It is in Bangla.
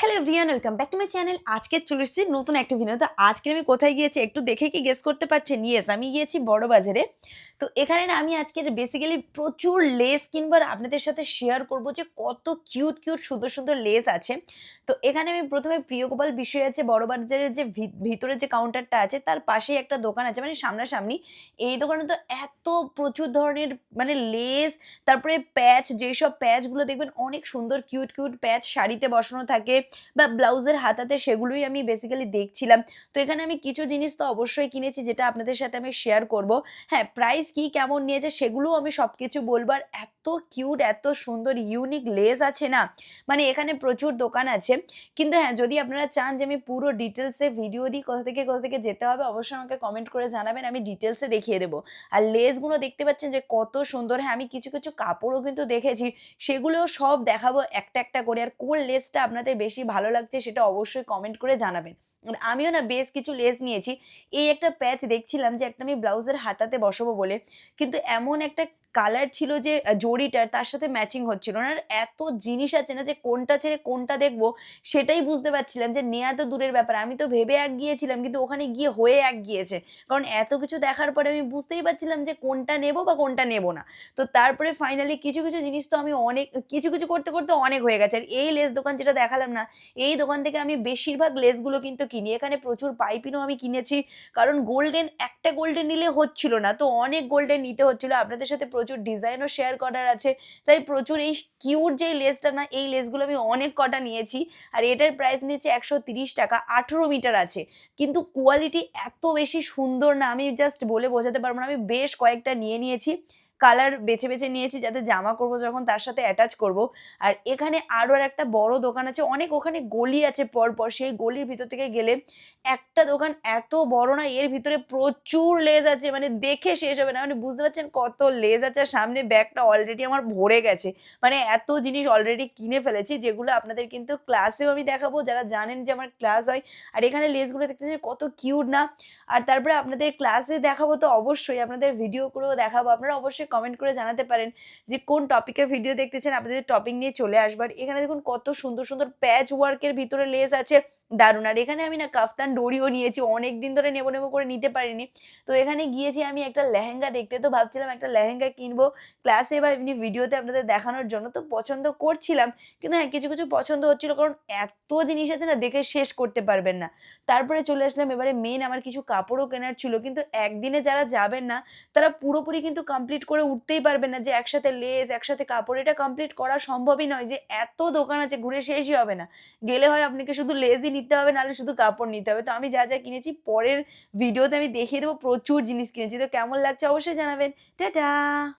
Hello everyone, welcome back to my channel. আজকে চলে এসেছি নতুন একটা ভিডিও। তো আজকে আমি কোথায় গিয়েছি একটু দেখে কি গেস করতে পারছেন? ইয়েস, আমি গিয়েছি বড়বাজারে। তো এখানে না আমি আজকে বেসিক্যালি প্রচুর লেস কিনবো আর আপনাদের সাথে শেয়ার করব যে কত কিউট কিউট সুন্দর সুন্দর লেস আছে। তো এখানে আমি প্রথমে প্রিয়গোপাল বিষয় আছে বড়বাজারের যে ভিতরে যে কাউন্টারটা আছে তার পাশেই একটা দোকান আছে, মানে সামনাসামনি। এই দোকানে তো এত প্রচুর ধরনের মানে লেস, তারপরে প্যাচ, যেসব প্যাচগুলো দেখবেন অনেক সুন্দর কিউট কিউট প্যাচ শাড়িতে বসানো থাকে বা ব্লাউজের হাতাতে, সেগুলোই আমি বেসিক্যালি দেখছিলাম। তো এখানে আমি কিছু জিনিস তো অবশ্যই কিনেছি যেটা আপনাদের সাথে আমি শেয়ার করব। হ্যাঁ, প্রাইস কি কেমন নিয়েছে সেগুলোও আমি সবকিছু বলবো। আর এত কিউট এত সুন্দর ইউনিক লেস আছে না, মানে এখানে প্রচুর দোকান আছে। কিন্তু হ্যাঁ, যদি আপনারা চান যে আমি পুরো ডিটেলসে ভিডিও দিই কোথা থেকে যেতে হবে, অবশ্যই আমাকে কমেন্ট করে জানাবেন, আমি ডিটেলসে দেখিয়ে দেবো। আর লেসগুলো দেখতে পাচ্ছেন যে কত সুন্দর। হ্যাঁ, আমি কিছু কিছু কাপড়ও কিন্তু দেখেছি, সেগুলোও সব দেখাবো একটা একটা করে। আর কোন লেসটা আপনাদের বেশি ভালো লাগছে সেটা অবশ্যই কমেন্ট করে জানাবেন। আর আমিও না বেশ কিছু লেস নিয়েছি। এই একটা প্যাচ দেখছিলাম যে একটা আমি ব্লাউজের হাতাতে বসাবো বলে, কিন্তু এমন একটা কালার ছিল যে জরিটার তার সাথে ম্যাচিং হচ্ছিল না। আর এত জিনিস আছে না যে কোনটা ছেড়ে কোনটা দেখবো সেটাই বুঝতে পারছিলাম, যে নেয়া তো দূরের ব্যাপার, আমি তো ভেবে এক গিয়েছিলাম কিন্তু ওখানে গিয়ে হয়ে এক গিয়েছে। কারণ এত কিছু দেখার পরে আমি বুঝতেই পারছিলাম যে কোনটা নেবো বা কোনটা নেবো না। তো তারপরে ফাইনালি কিছু কিছু জিনিস তো আমি অনেক কিছু কিছু করতে করতে অনেক হয়ে গেছে। আর এই লেস দোকান যেটা দেখালাম না, এই দোকান থেকে আমি বেশিরভাগ লেসগুলো কিন্তু কিনি। এখানে প্রচুর পাইপিনও আমি কিনেছি, কারণ গোল্ডেন একটা গোল্ডেন নিলে হচ্ছিল না, তো অনেক গোল্ডেন নিতে হচ্ছিল। আপনাদের সাথে প্রচুর ডিজাইনও শেয়ার করার আছে, তাই প্রচুর এই কিউট যেই লেসটা না, এই লেসগুলো আমি অনেক কটা নিয়েছি। আর এটার প্রাইস নিয়েছে ১৩০ টাকা, ১৮ মিটার আছে। কিন্তু কোয়ালিটি এত বেশি সুন্দর না, আমি জাস্ট বলে বোঝাতে পারবো না। আমি বেশ কয়েকটা নিয়েছি, কালার বেছে বেছে নিয়েছি যাতে জামা করব যখন তার সাথে অ্যাটাচ করব। আর এখানে আরও একটা বড় দোকান আছে, অনেক ওখানে গলি আছে পরপর, সেই গলির ভিতর থেকে গেলে একটা দোকান এত বড় না, এর ভিতরে প্রচুর লেস আছে, মানে দেখে শেষ হবে না। মানে বুঝতে পারছেন কত লেস আছে। আর সামনে ব্যাগটা অলরেডি আমার ভরে গেছে, মানে এত জিনিস অলরেডি কিনে ফেলেছি, যেগুলো আপনাদের কিন্তু ক্লাসেও আমি দেখাবো, যারা জানেন যে আমার ক্লাস হয়। আর এখানে লেসগুলো দেখতে কত কিউট না। আর তারপরে আপনাদের ক্লাসে দেখাবো তো অবশ্যই, আপনাদের ভিডিও করেও দেখাবো। আপনারা অবশ্যই কমেন্ট করে জানাতে পারেন যে কোন টপিকের ভিডিও দেখতে চান, আপনাদের টপিক নিয়ে চলে আসবার। এখানে দেখুন কত সুন্দর সুন্দর প্যাচ ওয়ার্কের ভিতরে লেস আছে, দারুণ। আর এখানে আমি না কাফতান ডোরিও নিয়েছি, অনেক দিন ধরে নেবো নেবো করে নিতে পারিনি। তো এখানে গিয়েছি আমি একটা লেহেঙ্গা দেখতে, তো ভাবছিলাম একটা লেহেঙ্গা কিনবো ক্লাসে বা এমনি ভিডিওতে আপনাদের দেখানোর জন্য। তো পছন্দ করছিলাম, কিন্তু হ্যাঁ কিছু কিছু পছন্দ হচ্ছিল, কারণ এত জিনিস আছে না দেখে শেষ করতে পারবেন না। তারপরে চলে আসলাম এবারে মেইন, আমার কিছু কাপড়ও কেনার ছিল, কিন্তু একদিনে যারা যাবেন না তারা পুরোপুরি কিন্তু কমপ্লিট করে উঠতেই পারবেন না, যে একসাথে লেস একসাথে কাপড় এটা কমপ্লিট করা সম্ভবই নয়, যে এত দোকান আছে ঘুরে শেষই হবে না। গেলে হয় আপনাকে শুধু লেসই নিতে হবে, নাহলে শুধু কাপড় নিতে হবে। তো আমি যা যা কিনেছি পরের ভিডিওতে আমি দেখিয়ে দেবো, প্রচুর জিনিস কিনেছি। তো কেমন লাগছে অবশ্যই জানাবেন। টাটা।